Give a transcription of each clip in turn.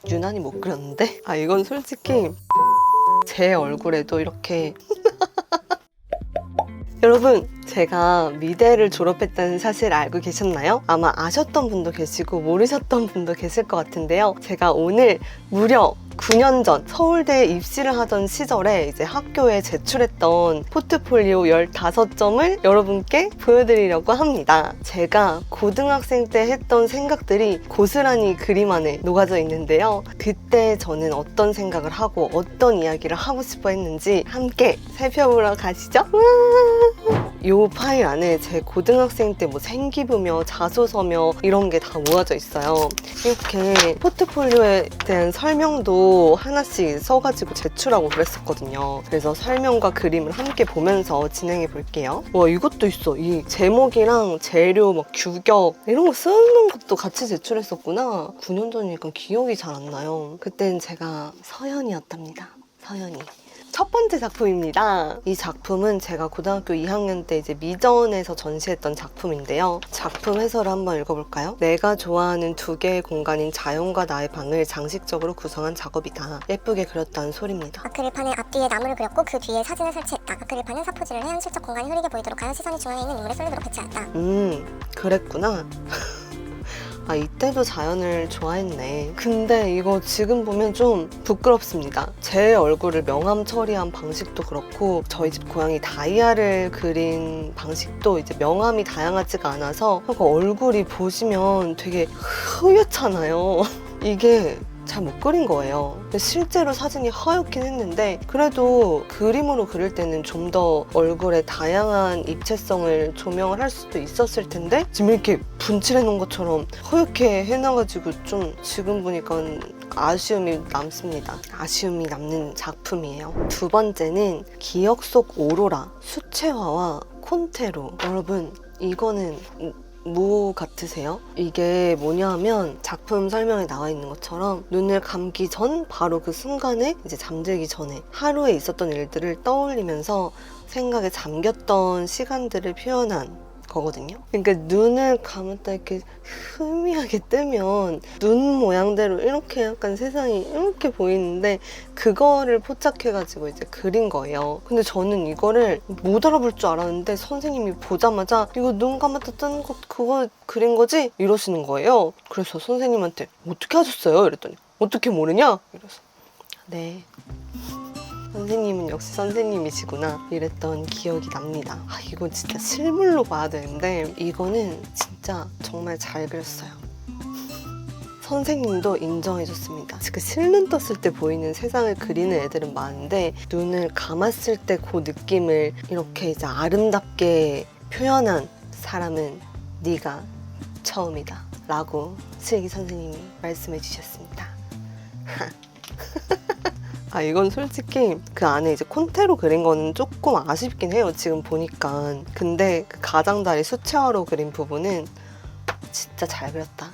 유난히 못 그렸는데? 아, 이건 솔직히 제 얼굴에도 이렇게 여러분, 제가 미대를 졸업했다는 사실 알고 계셨나요? 아마 아셨던 분도 계시고 모르셨던 분도 계실 것 같은데요. 제가 오늘 무려 9년 전 서울대에 입시를 하던 시절에 이제 학교에 제출했던 포트폴리오 15점을 여러분께 보여드리려고 합니다. 제가 고등학생 때 했던 생각들이 고스란히 그림 안에 녹아져 있는데요. 그때 저는 어떤 생각을 하고 어떤 이야기를 하고 싶어 했는지 함께 살펴보러 가시죠. 이 파일 안에 제 고등학생 때 뭐 생기부며 자소서며 이런 게 다 모아져 있어요. 이렇게 포트폴리오에 대한 설명도 하나씩 써가지고 제출하고 그랬었거든요. 그래서 설명과 그림을 함께 보면서 진행해 볼게요. 와, 이것도 있어. 이 제목이랑 재료, 막 규격 이런 거 쓰는 것도 같이 제출했었구나. 9년 전이니까 기억이 잘 안 나요. 그땐 제가 서연이었답니다. 서연이. 첫 번째 작품입니다. 이 작품은 제가 고등학교 2학년 때 이제 미전에서 전시했던 작품인데요. 작품 해설을 한번 읽어볼까요? 내가 좋아하는 두 개의 공간인 자연과 나의 방을 장식적으로 구성한 작업이다. 예쁘게 그렸다는 소리입니다. 아크릴판의 앞뒤에 나무를 그렸고 그 뒤에 사진을 설치했다. 아크릴판은 사포질을 해 현실적 공간이 흐리게 보이도록 하여 시선이 중앙에 있는 인물의 솔루드로 배치하였다. 그랬구나. 아, 이때도 자연을 좋아했네. 근데 이거 지금 보면 좀 부끄럽습니다. 제 얼굴을 명암 처리한 방식도 그렇고 저희 집 고양이 다이아를 그린 방식도 이제 명암이 다양하지가 않아서 얼굴이 보시면 되게 흐옇잖아요. 이게 잘 못 그린 거예요. 근데 실제로 사진이 하얗긴 했는데 그래도 그림으로 그릴 때는 좀 더 얼굴에 다양한 입체성을 조명을 할 수도 있었을 텐데 지금 이렇게 분칠해 놓은 것처럼 하얗게 해놔가지고 좀 지금 보니까 아쉬움이 남습니다. 아쉬움이 남는 작품이에요. 두 번째는 기억 속 오로라, 수채화와 콘테로. 여러분, 이거는 뭐 같으세요? 이게 뭐냐 하면 작품 설명에 나와 있는 것처럼 눈을 감기 전 바로 그 순간에 이제 잠들기 전에 하루에 있었던 일들을 떠올리면서 생각에 잠겼던 시간들을 표현한 거거든요. 그러니까 눈을 감았다 이렇게 흐미하게 뜨면 눈 모양대로 이렇게 약간 세상이 이렇게 보이는데 그거를 포착해가지고 이제 그린 거예요. 근데 저는 이거를 못 알아볼 줄 알았는데 선생님이 보자마자 이거 눈 감았다 뜨는 거 그거 그린 거지? 이러시는 거예요. 그래서 선생님한테 어떻게 하셨어요? 이랬더니 어떻게 모르냐? 이래서 네. 선생님은 역시 선생님이시구나 이랬던 기억이 납니다. 아, 이거 진짜 실물로 봐야 되는데 이거는 진짜 정말 잘 그렸어요. 선생님도 인정해줬습니다. 그 실눈 떴을 때 보이는 세상을 그리는 애들은 많은데 눈을 감았을 때 그 느낌을 이렇게 이제 아름답게 표현한 사람은 네가 처음이다 라고 슬기 선생님이 말씀해 주셨습니다. 아, 이건 솔직히 그 안에 이제 콘테로 그린 거는 조금 아쉽긴 해요, 지금 보니까. 근데 그 가장자리 수채화로 그린 부분은 진짜 잘 그렸다.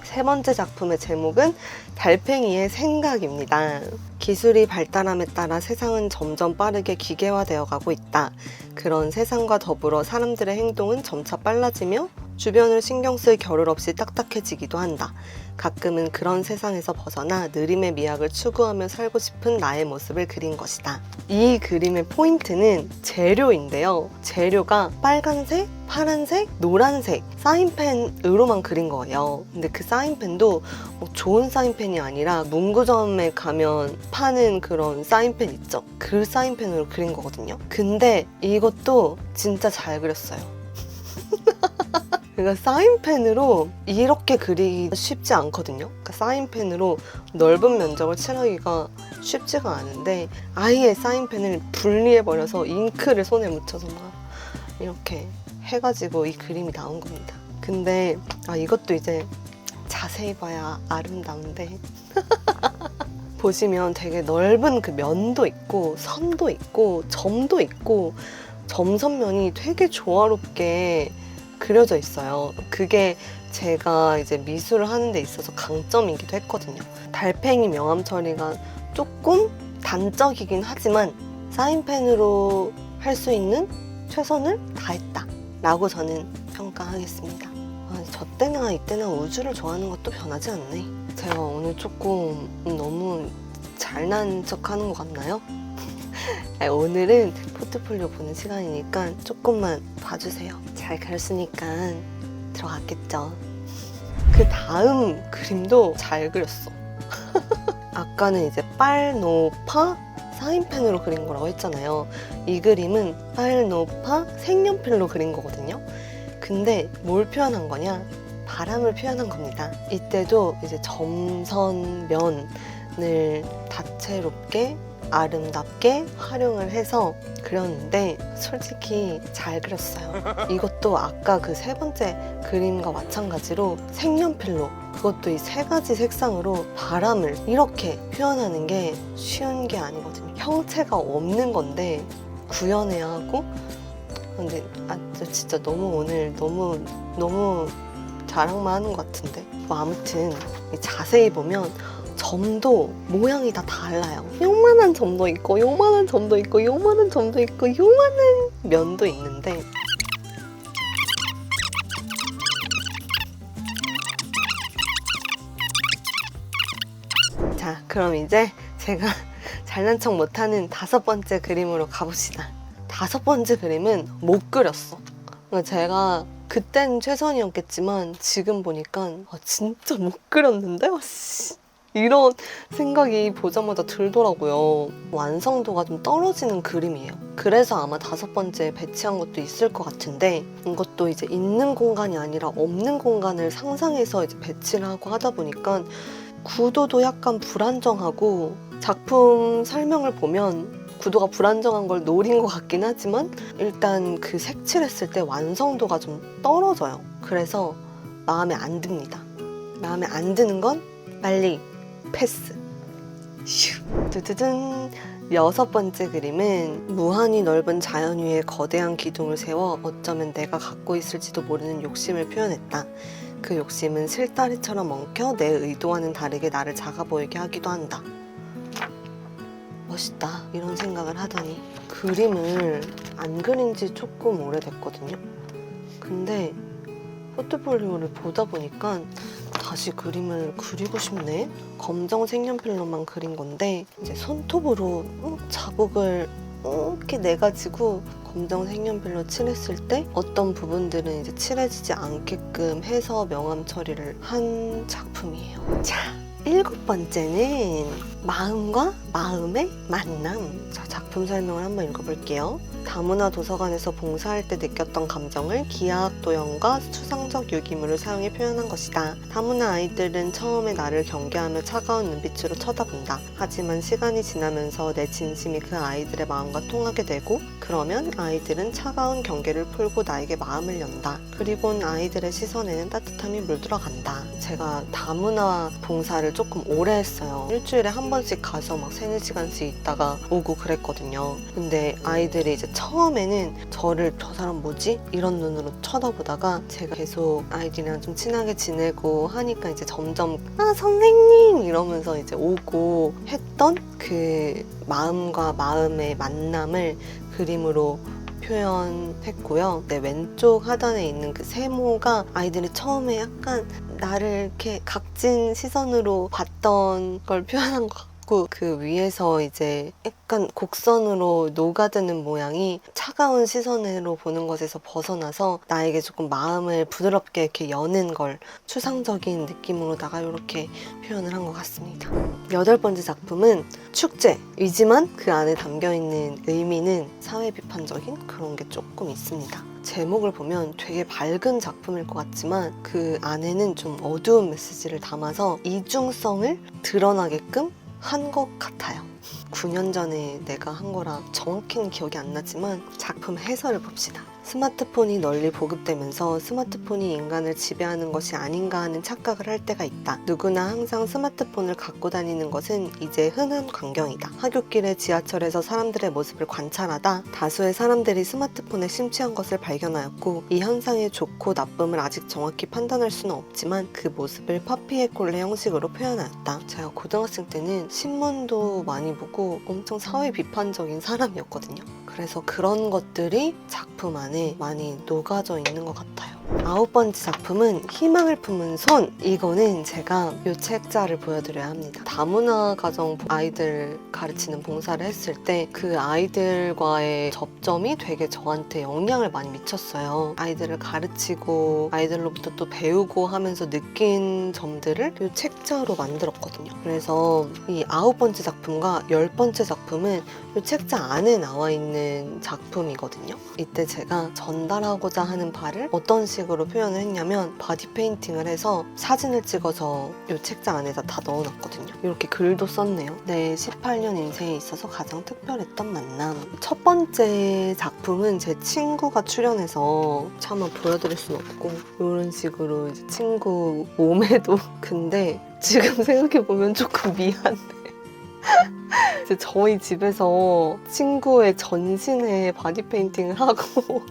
세 번째 작품의 제목은 달팽이의 생각입니다. 기술이 발달함에 따라 세상은 점점 빠르게 기계화되어 가고 있다. 그런 세상과 더불어 사람들의 행동은 점차 빨라지며 주변을 신경 쓸 겨를 없이 딱딱해지기도 한다. 가끔은 그런 세상에서 벗어나 느림의 미학을 추구하며 살고 싶은 나의 모습을 그린 것이다. 이 그림의 포인트는 재료인데요. 재료가 빨간색, 파란색, 노란색 사인펜으로만 그린 거예요. 근데 그 사인펜도 뭐 좋은 사인펜이 아니라 문구점에 가면 파는 그런 사인펜 있죠? 그 사인펜으로 그린 거거든요. 근데 이것도 진짜 잘 그렸어요. 그러니까 사인펜으로 이렇게 그리기 쉽지 않거든요. 그러니까 사인펜으로 넓은 면적을 칠하기가 쉽지가 않은데 아예 사인펜을 분리해버려서 잉크를 손에 묻혀서 막 이렇게 해가지고 이 그림이 나온 겁니다. 근데 이것도 이제 자세히 봐야 아름다운데 보시면 되게 넓은 그 면도 있고 선도 있고 점도 있고 점선면이 되게 조화롭게 그려져 있어요. 그게 제가 이제 미술을 하는 데 있어서 강점이기도 했거든요. 달팽이 명암 처리가 조금 단적이긴 하지만 사인펜으로 할 수 있는 최선을 다했다 라고 저는 평가하겠습니다. 저 때나 이때나 우주를 좋아하는 것도 변하지 않네. 제가 오늘 조금 너무 잘난 척하는 것 같나요? 아니, 오늘은 포트폴리오 보는 시간이니까 조금만 봐주세요. 잘 그렸으니까 들어갔겠죠. 그 다음 그림도 잘 그렸어. 아까는 이제 빨노파 사인펜으로 그린 거라고 했잖아요. 이 그림은 빨노파 색연필로 그린 거거든요. 근데 뭘 표현한 거냐? 바람을 표현한 겁니다. 이때도 이제 점선면을 다채롭게 아름답게 활용을 해서 그렸는데 솔직히 잘 그렸어요. 이것도 아까 그 세 번째 그림과 마찬가지로 색연필로, 그것도 이 세 가지 색상으로 바람을 이렇게 표현하는 게 쉬운 게 아니거든요. 형체가 없는 건데 구현해야 하고. 근데 진짜 오늘 너무 자랑만 하는 것 같은데. 뭐 아무튼 자세히 보면 점도 모양이 다 달라요. 요만한 점도 있고 요만한 점도 있고 요만한 점도 있고 요만한 면도 있는데, 자, 그럼 이제 제가 잘난 척 못하는 5번째 그림으로 가봅시다. 5번째 그림은 못 그렸어. 제가 그땐 최선이었겠지만 지금 보니까 진짜 못 그렸는데? 이런 생각이 보자마자 들더라고요. 완성도가 좀 떨어지는 그림이에요. 그래서 아마 5번째에 배치한 것도 있을 것 같은데, 이것도 이제 있는 공간이 아니라 없는 공간을 상상해서 이제 배치를 하고 하다 보니까 구도도 약간 불안정하고, 작품 설명을 보면 구도가 불안정한 걸 노린 것 같긴 하지만 일단 그 색칠했을 때 완성도가 좀 떨어져요. 그래서 마음에 안 듭니다. 마음에 안 드는 건 빨리 패스. 슈. 두두둔. 6번째 그림은 무한히 넓은 자연 위에 거대한 기둥을 세워 어쩌면 내가 갖고 있을지도 모르는 욕심을 표현했다. 그 욕심은 실다리처럼 엉켜 내 의도와는 다르게 나를 작아 보이게 하기도 한다. 멋있다, 이런 생각을 하더니 그림을 안 그린 지 조금 오래됐거든요. 근데 포트폴리오를 보다 보니까 다시 그림을 그리고 싶네. 검정 색연필로만 그린 건데 이제 손톱으로 자국을 이렇게 내가지고 검정 색연필로 칠했을 때 어떤 부분들은 이제 칠해지지 않게끔 해서 명암 처리를 한 작품이에요. 자, 7번째는 마음과 마음의 만남. 자, 작품 설명을 한번 읽어볼게요. 다문화 도서관에서 봉사할 때 느꼈던 감정을 기하학 도형과 추상적 유기물을 사용해 표현한 것이다. 다문화 아이들은 처음에 나를 경계하며 차가운 눈빛으로 쳐다본다. 하지만 시간이 지나면서 내 진심이 그 아이들의 마음과 통하게 되고, 그러면 아이들은 차가운 경계를 풀고 나에게 마음을 연다. 그리고는 아이들의 시선에는 따뜻함이 물들어간다. 제가 다문화 봉사를 조금 오래 했어요. 일주일에 한 번씩 가서 막 3-4시간씩 있다가 오고 그랬거든요. 근데 아이들이 이제 처음에는 저를 저 사람 뭐지? 이런 눈으로 쳐다보다가 제가 계속 아이들이랑 좀 친하게 지내고 하니까 이제 점점 선생님 이러면서 이제 오고 했던 그 마음과 마음의 만남을 그림으로 표현했고요. 내 왼쪽 하단에 있는 그 세모가 아이들이 처음에 약간 나를 이렇게 각진 시선으로 봤던 걸 표현한 것 같고, 그 위에서 이제 약간 곡선으로 녹아드는 모양이 차가운 시선으로 보는 것에서 벗어나서 나에게 조금 마음을 부드럽게 이렇게 여는 걸 추상적인 느낌으로다가 이렇게 표현을 한 것 같습니다. 8번째 작품은 축제이지만 그 안에 담겨있는 의미는 사회 비판적인 그런 게 조금 있습니다. 제목을 보면 되게 밝은 작품일 것 같지만 그 안에는 좀 어두운 메시지를 담아서 이중성을 드러나게끔 한 것 같아요. 9년 전에 내가 한 거라 정확히는 기억이 안 나지만 작품 해설을 봅시다. 스마트폰이 널리 보급되면서 스마트폰이 인간을 지배하는 것이 아닌가 하는 착각을 할 때가 있다. 누구나 항상 스마트폰을 갖고 다니는 것은 이제 흔한 광경이다. 하굣길에 지하철에서 사람들의 모습을 관찰하다 다수의 사람들이 스마트폰에 심취한 것을 발견하였고, 이 현상의 좋고 나쁨을 아직 정확히 판단할 수는 없지만 그 모습을 파피에콜레 형식으로 표현하였다. 제가 고등학생 때는 신문도 많이 보고 엄청 사회 비판적인 사람이었거든요. 그래서 그런 것들이 작품 안에 많이 녹아져 있는 것 같아요. 9번째 작품은 희망을 품은 손. 이거는 제가 이 책자를 보여드려야 합니다. 다문화 가정 아이들 가르치는 봉사를 했을 때 그 아이들과의 접점이 되게 저한테 영향을 많이 미쳤어요. 아이들을 가르치고 아이들로부터 또 배우고 하면서 느낀 점들을 이 책자로 만들었거든요. 그래서 이 9번째 작품과 10번째 작품은 이 책자 안에 나와 있는 작품이거든요. 이때 제가 전달하고자 하는 바를 어떤 식으로 표현을 했냐면 바디 페인팅을 해서 사진을 찍어서 이 책자 안에다 다 넣어놨거든요. 이렇게 글도 썼네요. 내 18년 인생에 있어서 가장 특별했던 만남. 첫 번째 작품은 제 친구가 출연해서 차마 보여드릴 순 없고 이런 식으로 이제 친구 몸에도 근데 지금 생각해보면 조금 미안해. 이제 저희 집에서 친구의 전신에 바디 페인팅을 하고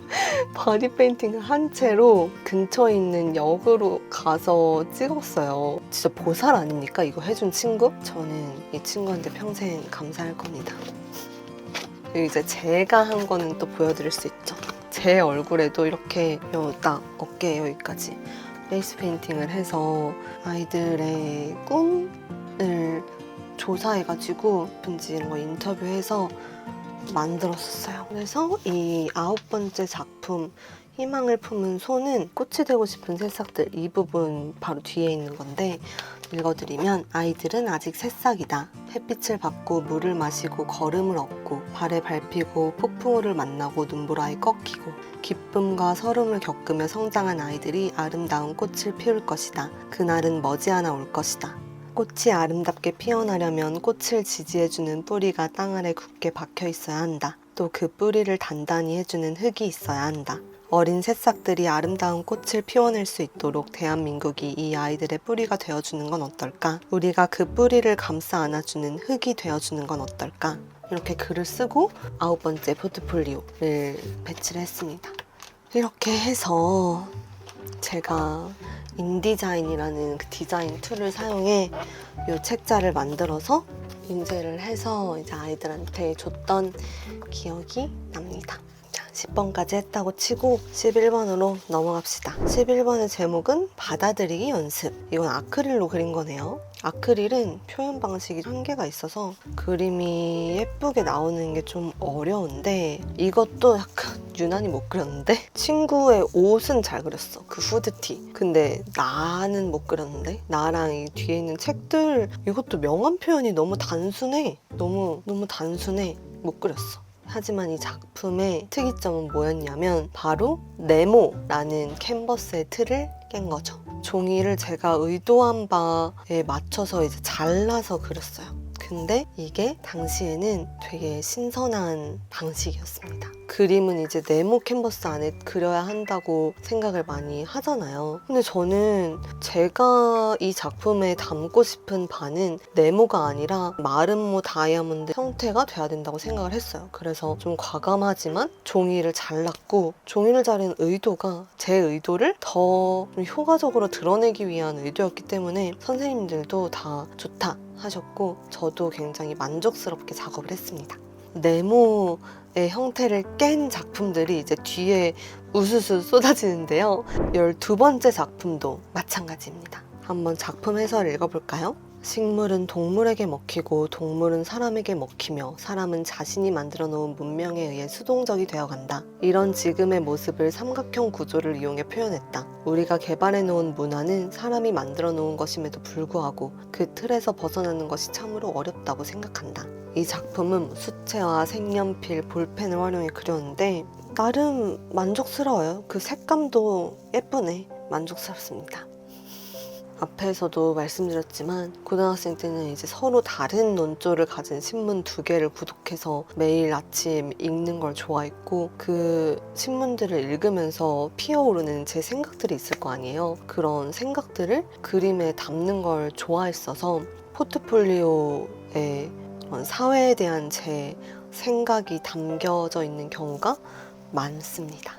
바디 페인팅을 한 채로 근처에 있는 역으로 가서 찍었어요. 진짜 보살 아닙니까? 이거 해준 친구? 저는 이 친구한테 평생 감사할 겁니다. 그리고 이제 제가 한 거는 또 보여드릴 수 있죠. 제 얼굴에도 이렇게 딱 어깨 여기까지 레이스 페인팅을 해서 아이들의 꿈을 조사해가지고 왠지 이런 거 인터뷰해서 만들었었어요. 그래서 이 9번째 작품 희망을 품은 손은 꽃이 되고 싶은 새싹들, 이 부분 바로 뒤에 있는 건데 읽어드리면 아이들은 아직 새싹이다. 햇빛을 받고 물을 마시고 걸음을 얻고 발에 밟히고 폭풍우를 만나고 눈보라에 꺾이고 기쁨과 서름을 겪으며 성장한 아이들이 아름다운 꽃을 피울 것이다. 그날은 머지않아 올 것이다. 꽃이 아름답게 피어나려면 꽃을 지지해주는 뿌리가 땅 아래 굳게 박혀 있어야 한다. 또 그 뿌리를 단단히 해주는 흙이 있어야 한다. 어린 새싹들이 아름다운 꽃을 피워낼 수 있도록 대한민국이 이 아이들의 뿌리가 되어주는 건 어떨까? 우리가 그 뿌리를 감싸 안아주는 흙이 되어주는 건 어떨까? 이렇게 글을 쓰고 9번째 포트폴리오를 배치를 했습니다. 이렇게 해서 제가 인디자인이라는 그 디자인 툴을 사용해 이 책자를 만들어서 인쇄를 해서 이제 아이들한테 줬던 기억이 납니다. 10번까지 했다고 치고 11번으로 넘어갑시다. 11번의 제목은 받아들이기 연습. 이건 아크릴로 그린 거네요. 아크릴은 표현 방식이 한계가 있어서 그림이 예쁘게 나오는 게 좀 어려운데 이것도 약간 유난히 못 그렸는데 친구의 옷은 잘 그렸어. 그 후드티. 근데 나는 못 그렸는데 나랑 이 뒤에 있는 책들 이것도 명암 표현이 너무 단순해. 너무 단순해. 못 그렸어. 하지만 이 작품의 특이점은 뭐였냐면 바로 네모라는 캔버스의 틀을 깬 거죠. 종이를 제가 의도한 바에 맞춰서 이제 잘라서 그렸어요. 근데 이게 당시에는 되게 신선한 방식이었습니다. 그림은 이제 네모 캔버스 안에 그려야 한다고 생각을 많이 하잖아요. 근데 저는 제가 이 작품에 담고 싶은 바는 네모가 아니라 마름모 다이아몬드 형태가 돼야 된다고 생각을 했어요. 그래서 좀 과감하지만 종이를 잘랐고 종이를 자른 의도가 제 의도를 더 좀 효과적으로 드러내기 위한 의도였기 때문에 선생님들도 다 좋다 하셨고 저도 굉장히 만족스럽게 작업을 했습니다. 네모의 형태를 깬 작품들이 이제 뒤에 우수수 쏟아지는데요. 12번째 작품도 마찬가지입니다. 한번 작품 해설 읽어볼까요? 식물은 동물에게 먹히고 동물은 사람에게 먹히며 사람은 자신이 만들어 놓은 문명에 의해 수동적이 되어간다. 이런 지금의 모습을 삼각형 구조를 이용해 표현했다. 우리가 개발해 놓은 문화는 사람이 만들어 놓은 것임에도 불구하고 그 틀에서 벗어나는 것이 참으로 어렵다고 생각한다. 이 작품은 수채화, 색연필, 볼펜을 활용해 그렸는데 나름 만족스러워요. 그 색감도 예쁘네. 만족스럽습니다. 앞에서도 말씀드렸지만 고등학생 때는 이제 서로 다른 논조를 가진 신문 2개를 구독해서 매일 아침 읽는 걸 좋아했고 그 신문들을 읽으면서 피어오르는 제 생각들이 있을 거 아니에요. 그런 생각들을 그림에 담는 걸 좋아했어서 포트폴리오에 사회에 대한 제 생각이 담겨져 있는 경우가 많습니다.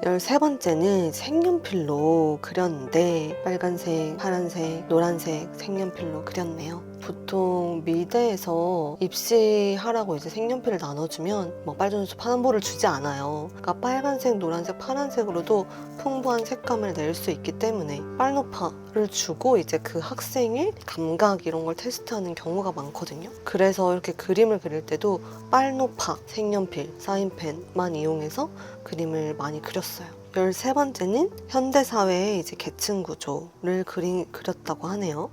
13번째는 색연필로 그렸는데 빨간색, 파란색, 노란색 색연필로 그렸네요. 보통 미대에서 입시하라고 이제 색연필을 나눠주면 뭐 빨주노초 파남보를 주지 않아요. 그러니까 빨간색, 노란색, 파란색으로도 풍부한 색감을 낼 수 있기 때문에 빨노파를 주고 이제 그 학생의 감각 이런 걸 테스트하는 경우가 많거든요. 그래서 이렇게 그림을 그릴 때도 빨노파, 색연필, 사인펜만 이용해서 그림을 많이 그렸어요. 13번째는 현대사회의 이제 계층 구조를 그렸다고 하네요.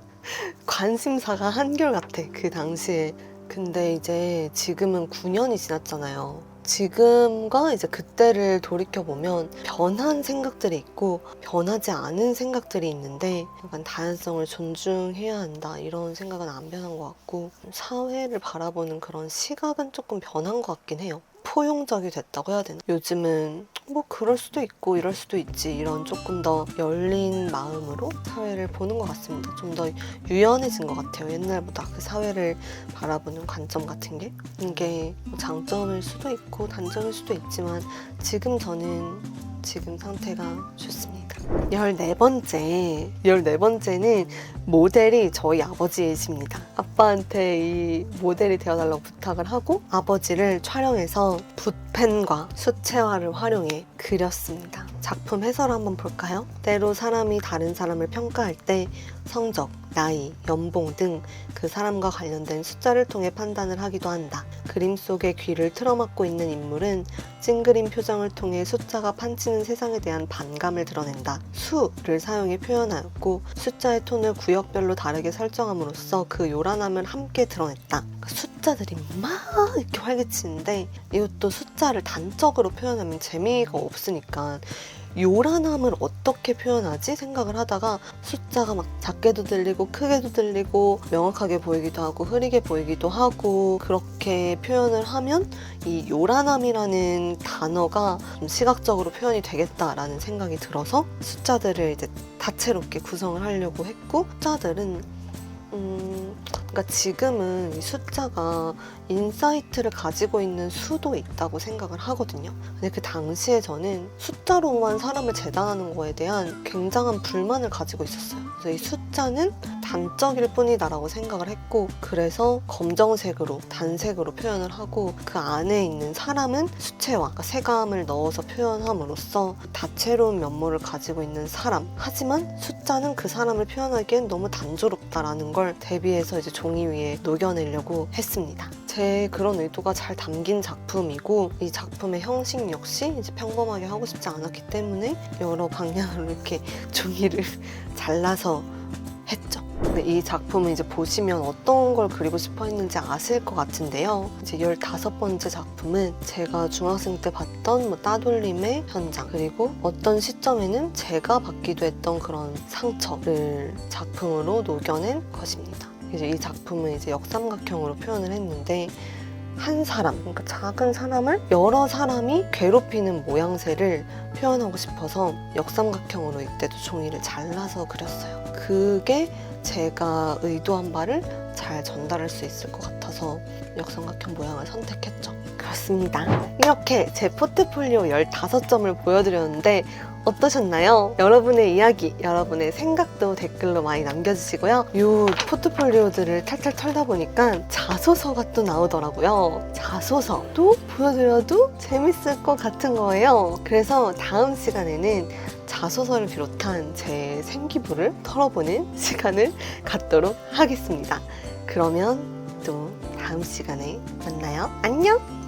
관심사가 한결같아, 그 당시에. 근데 이제 지금은 9년이 지났잖아요. 지금과 이제 그때를 돌이켜보면 변한 생각들이 있고 변하지 않은 생각들이 있는데 약간 다양성을 존중해야 한다 이런 생각은 안 변한 것 같고 사회를 바라보는 그런 시각은 조금 변한 것 같긴 해요. 포용적이 됐다고 해야 되나? 요즘은 뭐 그럴 수도 있고 이럴 수도 있지 이런 조금 더 열린 마음으로 사회를 보는 것 같습니다. 좀 더 유연해진 것 같아요. 옛날보다 그 사회를 바라보는 관점 같은 게 이게 장점일 수도 있고 단점일 수도 있지만 지금 저는 지금 상태가 좋습니다. 14번째는 모델이 저희 아버지이십니다. 아빠한테 이 모델이 되어달라고 부탁을 하고 아버지를 촬영해서 붓펜과 수채화를 활용해 그렸습니다. 작품 해설 한번 볼까요? 때로 사람이 다른 사람을 평가할 때 성적, 나이, 연봉 등 그 사람과 관련된 숫자를 통해 판단을 하기도 한다. 그림 속에 귀를 틀어막고 있는 인물은 찡그린 표정을 통해 숫자가 판치는 세상에 대한 반감을 드러낸다. 수를 사용해 표현하였고 숫자의 톤을 구역별로 다르게 설정함으로써 그 요란함을 함께 드러냈다. 숫자들이 막 이렇게 활개치는데 이것도 숫자를 단적으로 표현하면 재미가 없으니까 요란함을 어떻게 표현하지 생각을 하다가 숫자가 막 작게도 들리고 크게도 들리고 명확하게 보이기도 하고 흐리게 보이기도 하고 그렇게 표현을 하면 이 요란함이라는 단어가 좀 시각적으로 표현이 되겠다라는 생각이 들어서 숫자들을 이제 다채롭게 구성을 하려고 했고 숫자들은 그러니까 지금은 이 숫자가 인사이트를 가지고 있는 수도 있다고 생각을 하거든요. 근데 그 당시에 저는 숫자로만 사람을 재단하는 거에 대한 굉장한 불만을 가지고 있었어요. 그래서 이 숫자는 단적일 뿐이다라고 생각을 했고 그래서 검정색으로 단색으로 표현을 하고 그 안에 있는 사람은 수채화, 그러니까 색감을 넣어서 표현함으로써 다채로운 면모를 가지고 있는 사람 하지만 숫자는 그 사람을 표현하기엔 너무 단조롭다라는 걸 대비해서 이제 종이 위에 녹여내려고 했습니다. 제 그런 의도가 잘 담긴 작품이고 이 작품의 형식 역시 이제 평범하게 하고 싶지 않았기 때문에 여러 방향으로 이렇게 종이를 잘라서 했죠. 근데 이 작품을 이제 보시면 어떤 걸 그리고 싶어 했는지 아실 것 같은데요. 이제 15번째 작품은 제가 중학생 때 봤던 뭐 따돌림의 현장 그리고 어떤 시점에는 제가 받기도 했던 그런 상처를 작품으로 녹여낸 것입니다. 이제 이 작품은 이제 역삼각형으로 표현을 했는데 한 사람, 그러니까 작은 사람을 여러 사람이 괴롭히는 모양새를 표현하고 싶어서 역삼각형으로 이때도 종이를 잘라서 그렸어요. 그게 제가 의도한 바를 잘 전달할 수 있을 것 같아서 역삼각형 모양을 선택했죠. 그렇습니다. 이렇게 제 포트폴리오 15점을 보여드렸는데 어떠셨나요? 여러분의 이야기, 여러분의 생각도 댓글로 많이 남겨주시고요. 이 포트폴리오들을 탈탈 털다 보니까 자소서가 또 나오더라고요. 자소서도 보여드려도 재밌을 것 같은 거예요. 그래서 다음 시간에는 자소서를 비롯한 제 생기부를 털어보는 시간을 갖도록 하겠습니다. 그러면 또 다음 시간에 만나요. 안녕!